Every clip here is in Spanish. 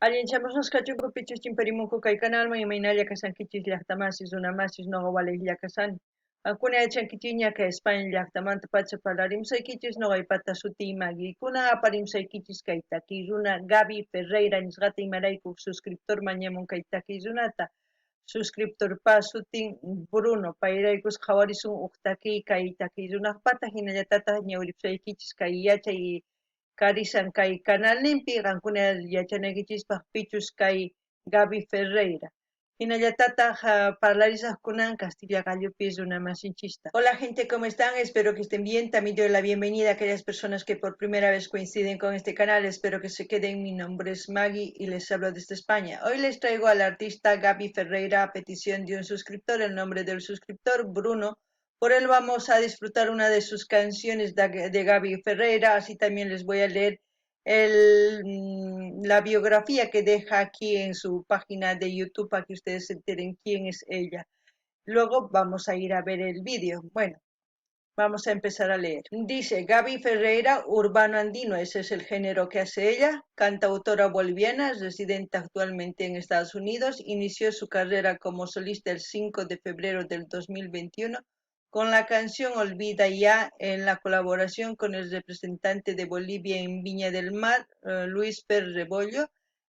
Allinchamos kachunku pichus chimparimunku kay canalman imaynalla kasankichis llaqtamasis runamasis noqa waliylla kasani. Ankuna yachankichis ñaka España llaqtamanta pacha parlarimsaykichis noqaypata sutii Maggie. Kunan aparimsaykichis kay takiy runa Gaby Ferreira nisqata imarayku suscriptor mañamun kay takiy runata. Suscriptorpa sutin Bruno payraykus qhawarisun uq takiy runaqpata hinallatataq ñawripusaykichis kay yachay karisan kay canalninpi qankuna yachanaykichispaq pichus kay Gaby Ferreira. Hinallatataq parlarisaq kunan Castilla gallupi runamasinchista. Hola gente, ¿cómo están? Espero que estén bien. También doy la bienvenida a aquellas personas que por primera vez coinciden con este canal. Espero que se queden. Mi nombre es Maggie y les hablo desde España. Hoy les traigo al artista Gaby Ferreira a petición de un suscriptor. El nombre del suscriptor, Bruno. Por él vamos a disfrutar una de sus canciones de Gaby Ferreira, así también les voy a leer la biografía que deja aquí en su página de YouTube para que ustedes se enteren quién es ella. Luego vamos a ir a ver el vídeo. Bueno, vamos a empezar a leer. Dice Gaby Ferreira, urbano andino, ese es el género que hace ella, cantautora boliviana, residente actualmente en Estados Unidos, inició su carrera como solista el 5 de febrero del 2021 con la canción Olvida Ya, en la colaboración con el representante de Bolivia en Viña del Mar, Luis Per Rebollo,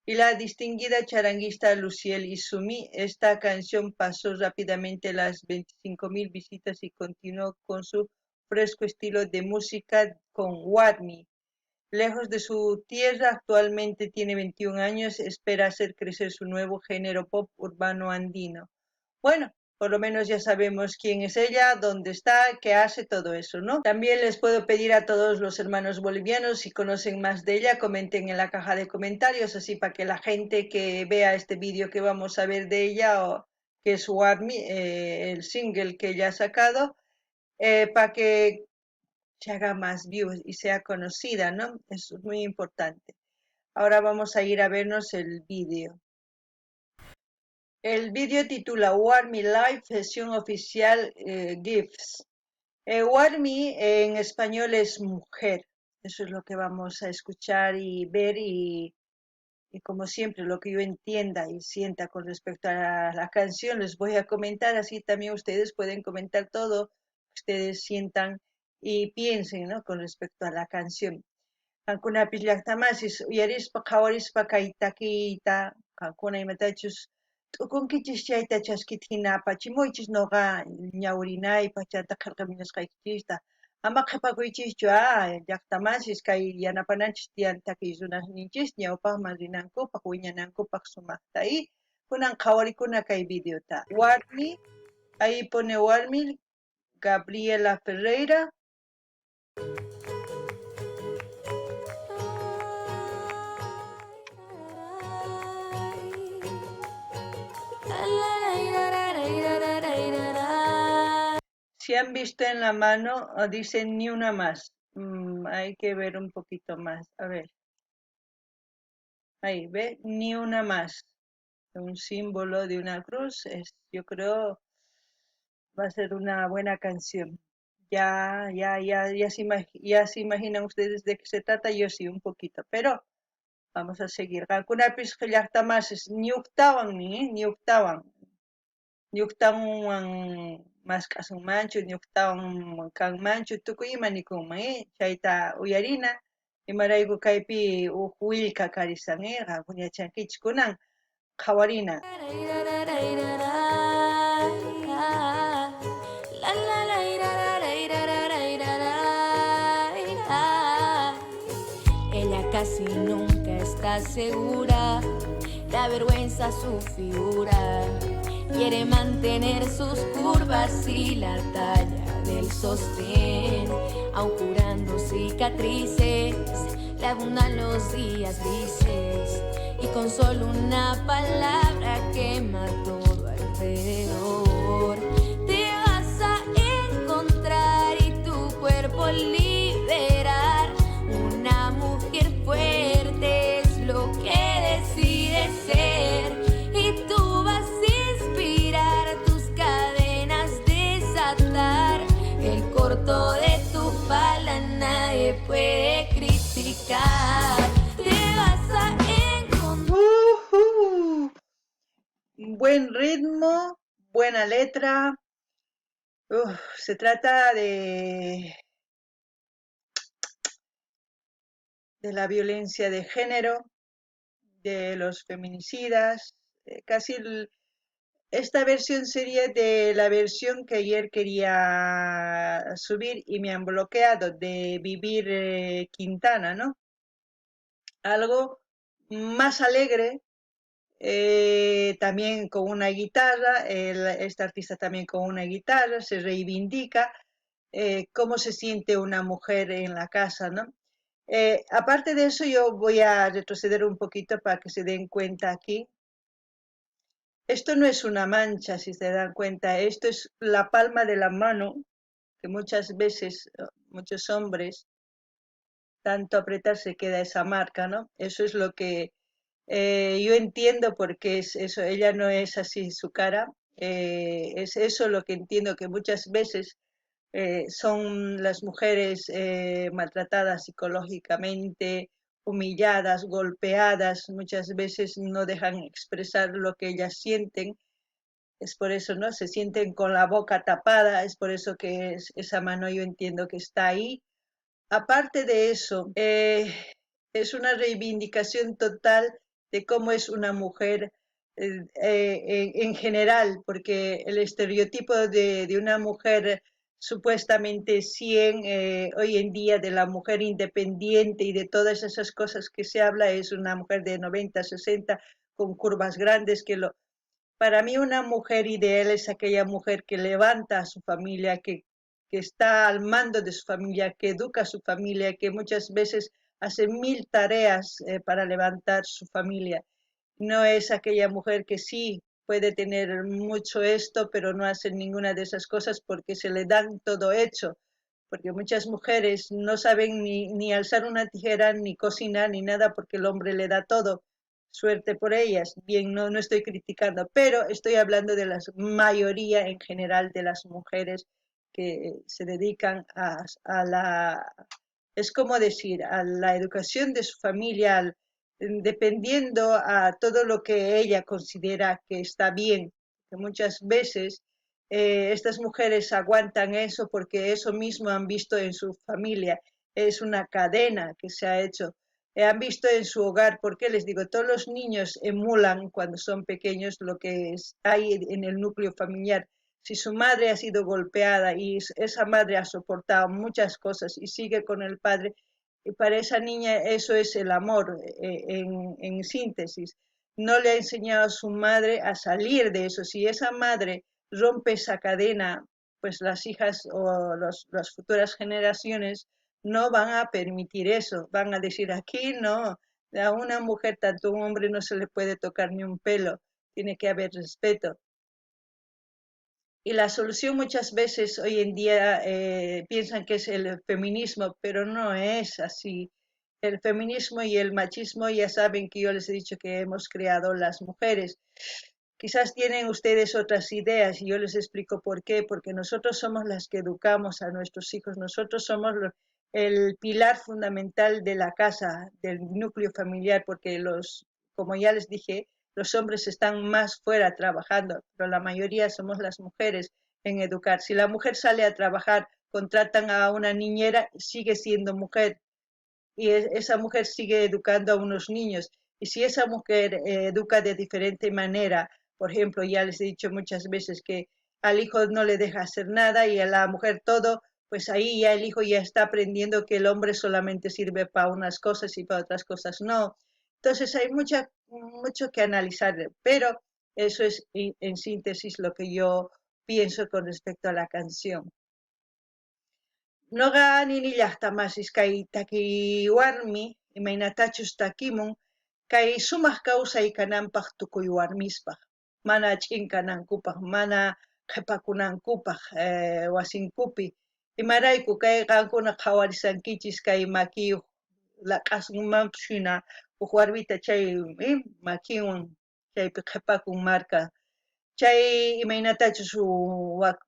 y la distinguida charanguista Luciel Izumi. Esta canción pasó rápidamente las 25.000 visitas y continuó con su fresco estilo de música con Warmi. Lejos de su tierra, actualmente tiene 21 años, espera hacer crecer su nuevo género pop urbano andino. Bueno, por lo menos ya sabemos quién es ella, dónde está, qué hace, todo eso, ¿no? También les puedo pedir a todos los hermanos bolivianos, si conocen más de ella, comenten en la caja de comentarios, así para que la gente que vea este vídeo que vamos a ver de ella, o que es Warmi, el single que ella ha sacado, para que se haga más views y sea conocida, ¿no? Eso es muy importante. Ahora vamos a ir a vernos el vídeo. El vídeo titula Warmi Live, sesión oficial GIFs. Warmi en español es mujer. Eso es lo que vamos a escuchar y ver y como siempre lo que yo entienda y sienta con respecto a la canción les voy a comentar, así también ustedes pueden comentar todo que ustedes sientan y piensen, ¿no? Con respecto a la canción. Kankunapis llaqtamasis uyarispa qhawarispa kay takiyta kankuna imatachus t'ukunkichis chayta chaskithinapaq chimuychis noqa ñawrinaypaq chayta qillqamunasqaykichista ama qhipakuychischu llaqtamasis kay yanapananchis tiyan takiy runaqninchis ñawpaqman rinankupaq wiñanankupaq sumaqta y kunan qhawarikuna kay videota. Warmi, ahí pone Warmi, Gabriela Ferreira. Si han visto en la mano, dicen ni una más. Hay que ver un poquito más. A ver. Ahí, ¿ve? Ni una más. Un símbolo de una cruz. Yo creo va a ser una buena canción. Ya se imaginan ustedes de qué se trata. Yo sí, un poquito. Pero vamos a seguir. Kunapis llaqtamasis ni octavan ni octavan. Ñuqtawan masq'asunmanchu, ñuqtawan kanmanchu, tukuy imanikuman, chayta uyarina, imarayku kaypi uq willka karisan, qankuna yachankichis kunan qhawarina. Ella casi nunca está segura, da vergüenza su figura. Quiere mantener sus curvas y la talla del sostén, aun curando cicatrices, le abundan los días grises y con solo una palabra quema todo alrededor. Te vas a encontrar y tu cuerpo liberar. Una mujer fuerte es lo que decide ser y tú vas a tus cadenas desatar. El corto de tu falda nadie puede criticar. Te vas a encontrar. buen ritmo, buena letra. Se trata de la violencia de género, de los feminicidas. Esta versión sería de la versión que ayer quería subir y me han bloqueado, de Vivir Quintana, ¿no? Algo más alegre, también con una guitarra, esta artista también con una guitarra, se reivindica cómo se siente una mujer en la casa, ¿no? Aparte de eso, yo voy a retroceder un poquito para que se den cuenta aquí. Esto no es una mancha, si se dan cuenta, esto es la palma de la mano, que muchas veces, muchos hombres, tanto apretar se queda esa marca, ¿no? Eso es lo que yo entiendo porque es eso, ella no es así su cara, es eso lo que entiendo que muchas veces son las mujeres maltratadas psicológicamente, humilladas, golpeadas, muchas veces no dejan expresar lo que ellas sienten, es por eso, ¿no? Se sienten con la boca tapada, es por eso que esa mano yo entiendo que está ahí. Aparte de eso, es una reivindicación total de cómo es una mujer en general, porque el estereotipo de una mujer supuestamente 100, hoy en día de la mujer independiente y de todas esas cosas que se habla, es una mujer de 90, 60, con curvas grandes, para mí una mujer ideal es aquella mujer que levanta a su familia, que está al mando de su familia, que educa a su familia, que muchas veces hace mil tareas para levantar su familia. No es aquella mujer que sí puede tener mucho esto, pero no hace ninguna de esas cosas porque se le dan todo hecho. Porque muchas mujeres no saben ni alzar una tijera, ni cocinar, ni nada, porque el hombre le da todo. Suerte por ellas. Bien, no estoy criticando, pero estoy hablando de la mayoría en general de las mujeres que se dedican es como decir, a la educación de su familia, dependiendo a todo lo que ella considera que está bien, que muchas veces estas mujeres aguantan eso porque eso mismo han visto en su familia, es una cadena que se ha hecho, han visto en su hogar, porque les digo, todos los niños emulan cuando son pequeños lo que hay en el núcleo familiar. Si su madre ha sido golpeada y esa madre ha soportado muchas cosas y sigue con el padre, y para esa niña eso es el amor, en síntesis. No le ha enseñado a su madre a salir de eso. Si esa madre rompe esa cadena, pues las hijas o las futuras generaciones no van a permitir eso. Van a decir, aquí no, a una mujer, tanto a un hombre, no se le puede tocar ni un pelo. Tiene que haber respeto. Y la solución muchas veces hoy en día piensan que es el feminismo, pero no es así. El feminismo y el machismo ya saben que yo les he dicho que hemos creado las mujeres. Quizás tienen ustedes otras ideas y yo les explico por qué, porque nosotros somos las que educamos a nuestros hijos, nosotros somos el pilar fundamental de la casa, del núcleo familiar, porque como ya les dije, los hombres están más fuera trabajando, pero la mayoría somos las mujeres en educar. Si la mujer sale a trabajar, contratan a una niñera, sigue siendo mujer y esa mujer sigue educando a unos niños. Y si esa mujer educa de diferente manera, por ejemplo, ya les he dicho muchas veces que al hijo no le deja hacer nada y a la mujer todo, pues ahí ya el hijo ya está aprendiendo que el hombre solamente sirve para unas cosas y para otras cosas no. Entonces hay mucho que analizar, pero eso es en síntesis lo que yo pienso con respecto a la canción. Noqa ninillaqtamasis kay takiwarmi imaynatachus takimun kay sumaq kawsaykananpaq tukuy warmispaq mana ch'inqanankupaq mana qhipakunankupaq wasinkupi imarayku kay qankuna qhawarisankichis kay makiyuq laq'asqanmanpas hina huk warmita chay makiwan chaypi qhipakun marka chay imaynatachus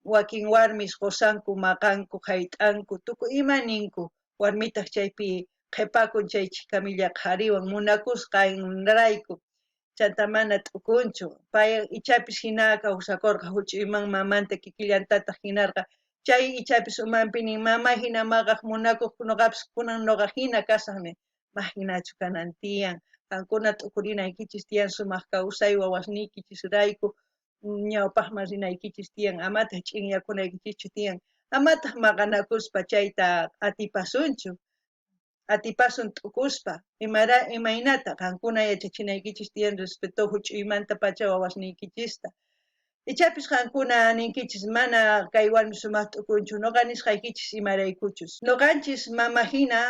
wakin warmis qusanku maqanku hayt'anku tukuy ima ninku warmitaq chaypi qhipakun chay chikamilla qhariwan munakusqanrayku chantamana t'ukunchu pay ichapis hina kawsakurqa huch'uyman mamanta kikillantata hinarqa chay ichapis umanpi nin mama hina maqaq munakuq nuqapis kunan nuqa hina kasaqmi hinachu kanan tiyan qankuna t'ukurinaykichis tiyan sumaq kawsay wawasniykichisrayku rayku ñawpaqman rinaykichis tiyan amataq ch'inyakunaykichischu tiyan amataq maqanakuspa chayta atipasunchu atipasun t'ukuspa imaynata qankuna yachachinaykichis tiyan respeto huch'uymanta pacha wawasniykichista ichapis qankuna ninkichis mana kay warmi sumaq t'ukunchu nuqa nisqaykichis imaraykuchus nuqanchis mama hina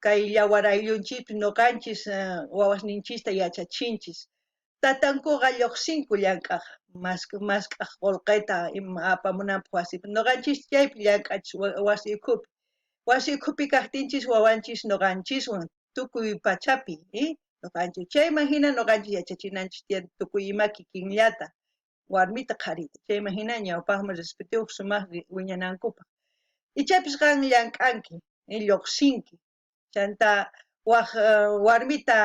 kay yawar ayllunchikpi nuqanchis wawasninchista yachachinchis tatankuqa lluqsinku llank'aq mask'aq qullqita apamunanpaq wasipi nuqanchis chaypi llank'achis wasi ukhupi wasi ukhupi kaqtinchis wawanchis nuqanchiswan tukuy pachapi nuqanchis chayman hina nuqanchis yachachinanchis tiyan tukuy ima kikinllata warmita qharita chayman hina ñawpaqman respetuyuq sumaqmi wiñanankupaq ichapis qan llank'anki lluqsinki chanta waq warmita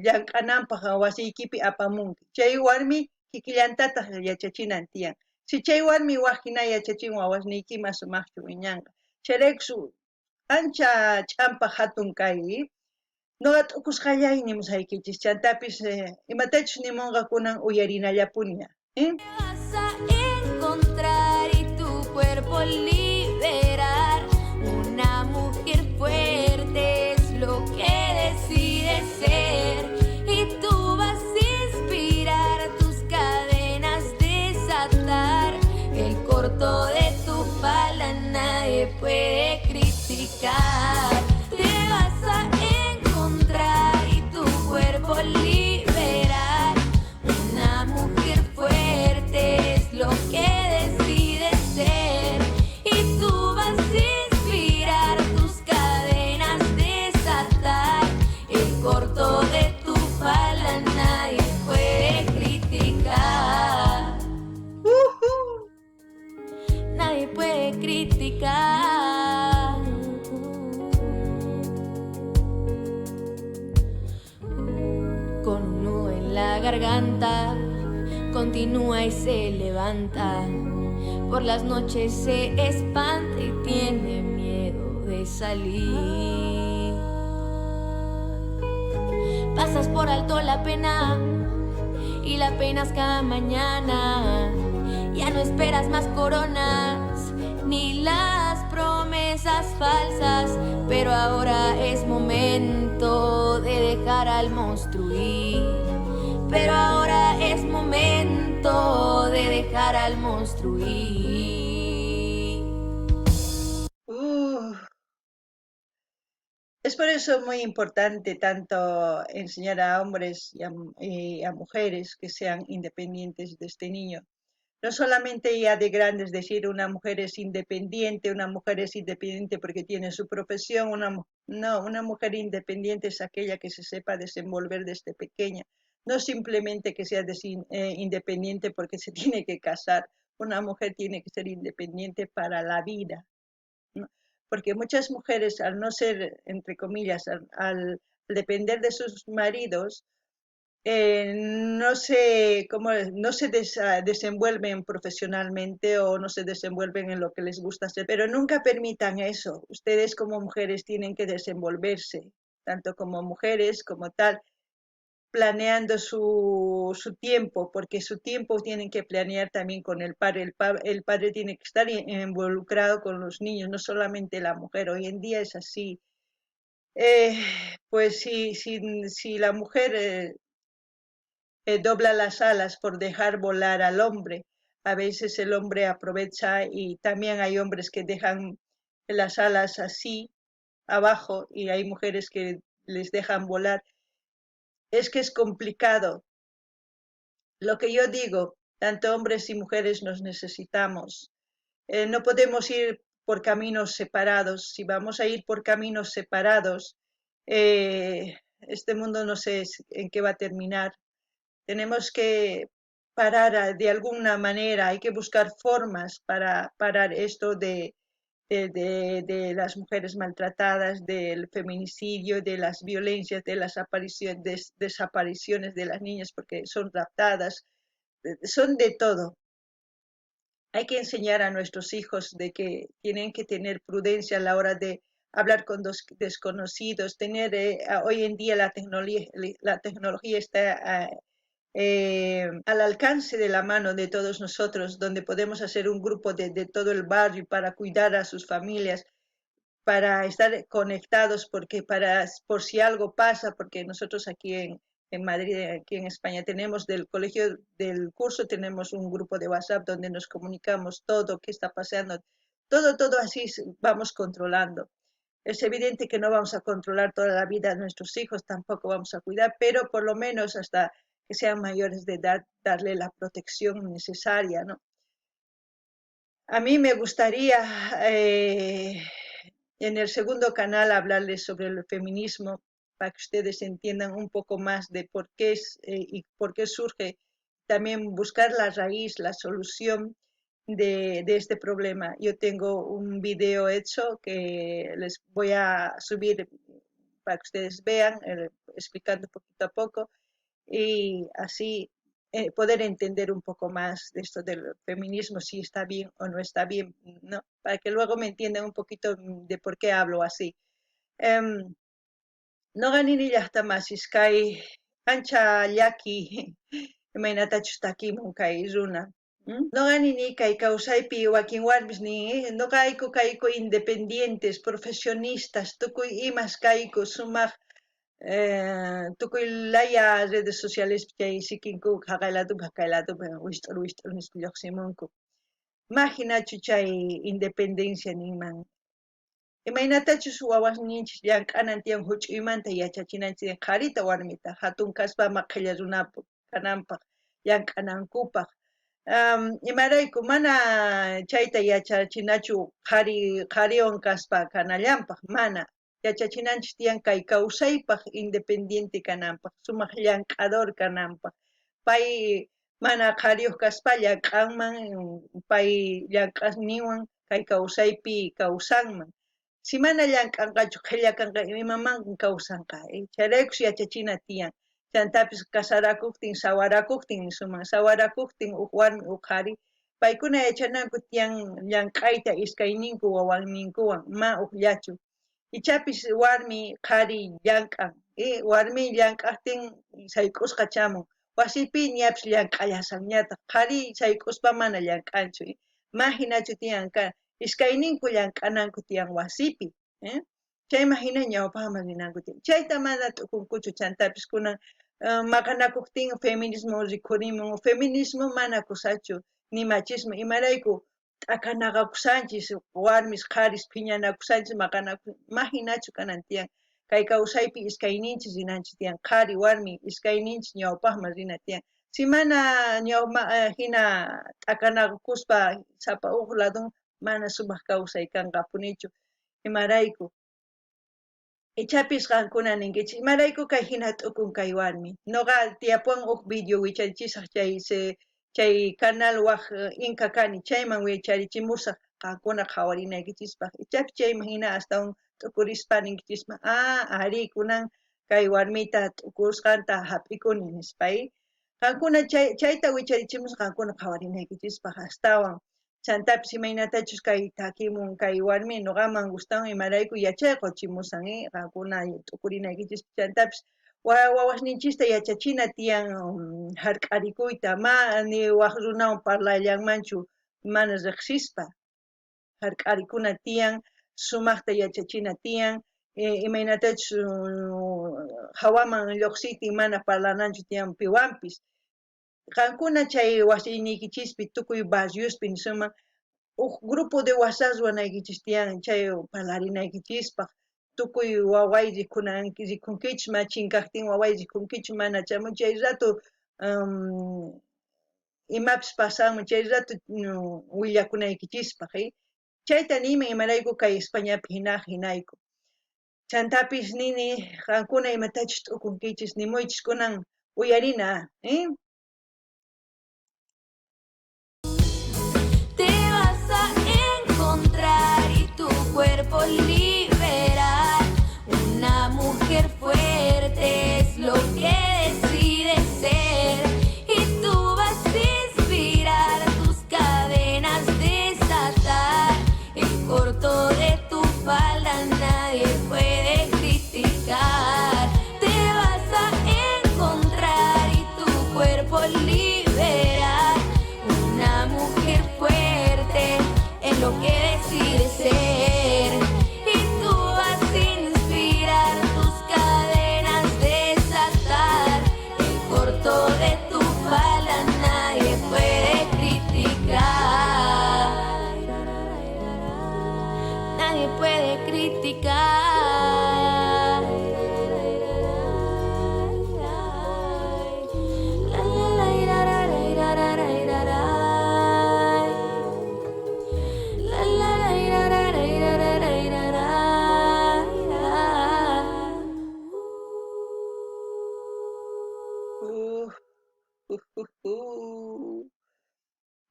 llank'ananpaq wasiykipi apamunki chay warmi kikillantataq yachachinan tiyan si chay warmi waq hina yachachin wawasniykiman sumaqchu wiñanqa chayrayku ancha ch'ampaq hatun kay nuqa t'ukusqallay nimusaykichis chantapis imatachus nimunqa kunan uyarinallapuña Vas a encontrar y tu cuerpo liberar. Una mujer fuerte es lo que decides ser. Y tú vas a inspirar tus cadenas, desatar. El corto de tu falda nadie puede criticar. Te vas a encontrar y tu cuerpo liberar. Una mujer fuerte es lo que decides ser y tú vas a inspirar tus cadenas, desatar el corto de tu falda nadie puede criticar. Nadie puede criticar. Con un nudo en la garganta continúa y se levanta, por las noches se espanta y tiene miedo de salir. Pasas por alto la pena y la penas cada mañana, ya no esperas más coronas ni las promesas falsas, pero ahora es momento de dejar al monstruo ir. Pero ahora es momento de dejar al monstruo ir. Es por eso muy importante tanto enseñar a hombres y a mujeres que sean independientes de este niño. No solamente ya de grandes decir una mujer es independiente porque tiene su profesión, no, una mujer independiente es aquella que se sepa desenvolver desde pequeña, no simplemente que sea independiente porque se tiene que casar, una mujer tiene que ser independiente para la vida, ¿no? Porque muchas mujeres al no ser, entre comillas, al depender de sus maridos, no se desenvuelven profesionalmente o no se desenvuelven en lo que les gusta hacer, pero nunca permitan eso. Ustedes como mujeres tienen que desenvolverse, tanto como mujeres como tal, planeando su tiempo, porque su tiempo tienen que planear también con el padre. El padre tiene que estar involucrado con los niños, no solamente la mujer. Hoy en día es así. Pues si la mujer dobla las alas por dejar volar al hombre. A veces el hombre aprovecha y también hay hombres que dejan las alas así abajo y hay mujeres que les dejan volar. Es que es complicado. Lo que yo digo, tanto hombres y mujeres nos necesitamos. No podemos ir por caminos separados. Si vamos a ir por caminos separados, este mundo no sé en qué va a terminar. Tenemos que parar de alguna manera, hay que buscar formas para parar esto de de las mujeres maltratadas, del feminicidio, de las violencias, de las desapariciones de las niñas porque son raptadas, son de todo. Hay que enseñar a nuestros hijos de que tienen que tener prudencia a la hora de hablar con desconocidos, tener hoy en día la tecnología está al alcance de la mano de todos nosotros, donde podemos hacer un grupo de todo el barrio para cuidar a sus familias, para estar conectados, porque por si algo pasa, porque nosotros aquí en Madrid, aquí en España, tenemos del colegio, del curso, tenemos un grupo de WhatsApp donde nos comunicamos todo, qué está pasando, todo así vamos controlando. Es evidente que no vamos a controlar toda la vida de nuestros hijos, tampoco vamos a cuidar, pero por lo menos hasta que sean mayores de edad, darle la protección necesaria, ¿no? A mí me gustaría en el segundo canal hablarles sobre el feminismo para que ustedes entiendan un poco más de por qué es y por qué surge, también buscar la raíz, la solución de este problema. Yo tengo un video hecho que les voy a subir para que ustedes vean, explicando poquito a poco y así poder entender un poco más de esto del feminismo, si está bien o no está bien, ¿no? Para que luego me entiendan un poquito de por qué hablo así. No ganini hasta más, es que ancha yaki, imaynatachus takimun kay runa. No ganini kay kawsaypi wakin warmis ni no kayku independientes, profesionistas, tukuy imas kayku sumaq tukuy laya redes sociales chay sikinku haqaylatu wisht'ur nispa lluqsimunku. Imaginachu chay independencia ninman. Imaynatachus wawasninchis llank'anan tiyan huch'uymanta yachachinanchis qharita warmita hatun kaspa maqilla runapu kananpaq llank'anankupaq. Imarayku mana chayta yachachinachu qhariwan kaspa kanallanpaq mana. Yachachinanchis tiyan kay kawsaypaq independiente kananpaq, sumaq llank'ador kananpaq. Pay mana qhariyuq kaspa llank'anman, pay llank'aqninwan kay kawsaypi kawsanman. Si mana llank'anqachu qhilla kanqa imaman kawsanqa, chayraykus yachachina tiyan. Chantapis kasarakuqtin, sawarakuqtin nisuman, sawarakuqtin uq warmi uq qhari, paykuna yachananku tiyan llank'ayta iskayninku wawanninkuwan, ma uqllachu. Ichapis warmi qhari llank'an, warmi llank'aqtin sayk'usqa chamun, wasipi ñapis llank'allasan ñataq, qhari sayk'uspa mana llank'anchu, ma hinachu tiyan iskayninku llank'ananku tiyan wasipi, chayma hina ñawpaqman rinanku tiyan. Chayta mana t'ukunkuchu chantapis kunan maqanakuqtin feminismo rikhurimun, feminismo mana kusachu, ni machismo, imarayku t'akanaqakusanchis, warmis qharis phiñanakusanchis maqanakusanchis, ma hinachu kanan tiyan, kay kawsaypi iskayninchis rinanchis tiyan, qhari warmi iskayninchis ñawpaqman rina tiyan. Si mana hina t'akanaqakuspa sapa uq ladun mana sumaq kawsay kanqapunichu, imarayku. Ichapis qankuna ninkichik, imarayku kay hina t'ukun kay warmi. Noqa tiyapuwan uq video wichachisaq chay canal waq Inca kani, chayman wicharichimusaq qankuna qhawarinaykichispa. Ichapis chayman hina astawan t'ukurispa ninkichispa, ari kunan kay warmita t'ukusqanta hap'ikuni nispa, qankuna chayta wicharichimusqa qankuna qhawarinaykichispa astawan. Chantapis imaynatachus kay takimun kay warmi noqaman gustawan imarayku yachay quchimusan, qankuna t'ukurinaykichispa. Chantapis wawasninchista yachachina tiyan hark'arikuyta, ni waq runawan parlayallanmanchu mana riqsispa, hark'arikuna tiyan, sumaqta yachachina tiyan, imaynatachus hawaman lluqsiytin mana parlananchu tiyan piwanpis. Qankuna chay wasiyniykichispi tukuy barriospi nisuman uq grupo de WhatsApp ruwanaykichis tiyan, chay parlarinaykichispaq, tukuy waway rikunkichis machin kaqtin waway rikunkichis mana chamun chay rato imapis pasanman, chay rato willakunaykichispaq, chayta niyman imarayku kay Españapi hinayku. Chantapis nini qankuna imatachus t'ukunkichis nimuychis kunan uyarina, Te vas a encontrar y tú cuerpo liberar. Una mujer fuerte es lo que decide ser, y tú vas a inspirar, tus cadenas desatar. El corto de tu falda nadie puede criticar. Te vas a encontrar y tu cuerpo liberar. Una mujer fuerte es lo que decide ser, y tú vas a inspirar, tus cadenas desatar. El corto de tu falda nadie puede criticar. Nadie puede criticar.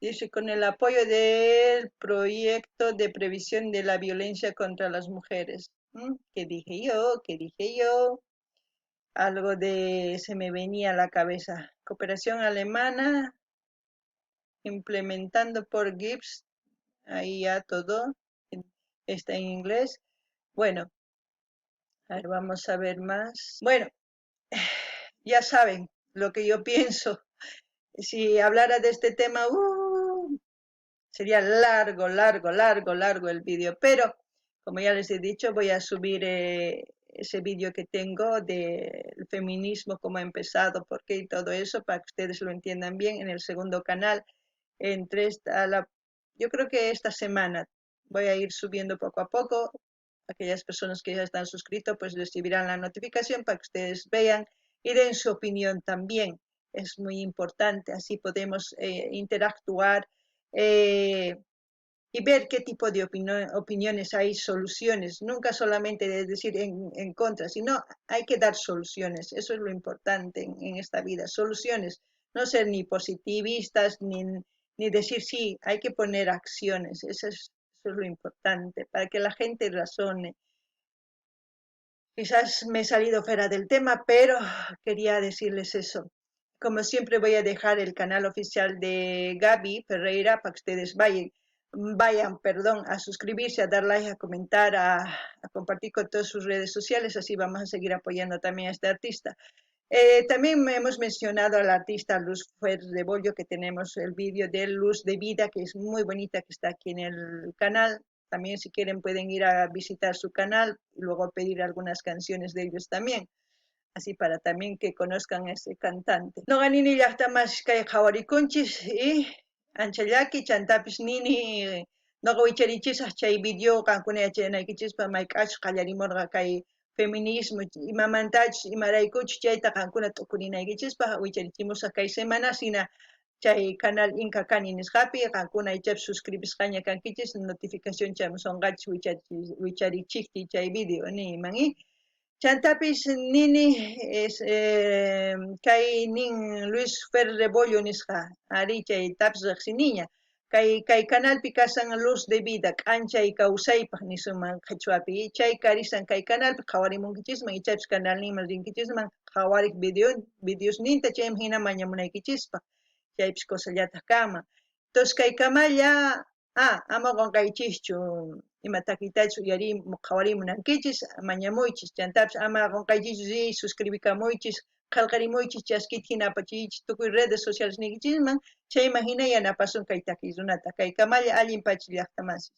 Dice, con el apoyo del proyecto de previsión de la violencia contra las mujeres. ¿Qué dije yo? ¿Qué dije yo? Algo se me venía a la cabeza. Cooperación alemana, implementando por Gibbs, ahí ya todo está en inglés. Bueno, a ver, vamos a ver más. Bueno, ya saben lo que yo pienso. Si hablara de este tema, sería largo, largo, largo, largo el vídeo, pero como ya les he dicho, voy a subir ese vídeo que tengo del feminismo, cómo ha empezado, por qué y todo eso, para que ustedes lo entiendan bien en el segundo canal. Yo creo que esta semana voy a ir subiendo poco a poco. Aquellas personas que ya están suscritos, pues recibirán la notificación para que ustedes vean y den su opinión también. Es muy importante, así podemos interactuar eh, y ver qué tipo de opiniones hay, soluciones. Nunca solamente de decir en contra, sino hay que dar soluciones. Eso es lo importante en esta vida, soluciones. No ser ni positivistas, ni decir sí, hay que poner acciones. Eso es lo importante, para que la gente razone. Quizás me he salido fuera del tema, pero quería decirles eso. Como siempre voy a dejar el canal oficial de Gaby Ferreira para que ustedes vayan, a suscribirse, a dar like, a comentar, a compartir con todas sus redes sociales, así vamos a seguir apoyando también a este artista. También hemos mencionado al artista Luz Rebollo, que tenemos el vídeo de Luz de Vida, que es muy bonita, que está aquí en el canal. También si quieren pueden ir a visitar su canal y luego pedir algunas canciones de ellos también. Así para también que conozcan a ese cantante. No ganini llaqtamas kay qhawarikunchis y anchallaki chantapis nini noqa wicharichis chay video qankuna yachanaykichispa mayk'achu qallarimurqa kay feminismo imamantachus imaraykuchus chayta qankuna t'ukurinaykichispa wicharichimusqa kay semana sina chay canal Inca Cani nisqapi qankuna ichapi suscribisqaña kankichis notificación chamusonqachis wicharichikti chay video niman chantapis nini kay nin Luis Fer Rebollo nisqa ari chay tapis riqsiniña kay canalpi kasan Luz de Vida k'anchay kawsaypaq nisunman qhichwapi chay karisan kay canalpi qhawarimunkichisman ichapis canalninman rinkichisman qhawariq videosninta chayman hina mañamunaykichispa chaypis cosallata kanman entonces kay kamalla ama qonqaychischu ima takitachu qhawarimunankichis mañamuychis chantapis ama qonqaychis suscribicamuychis qallqarimuychis chaskita hina apachiychis tukuy redes sociales niquichisman chayman hina yanapasun kay takiy runata kay kamalla allin pacha llaqtamasis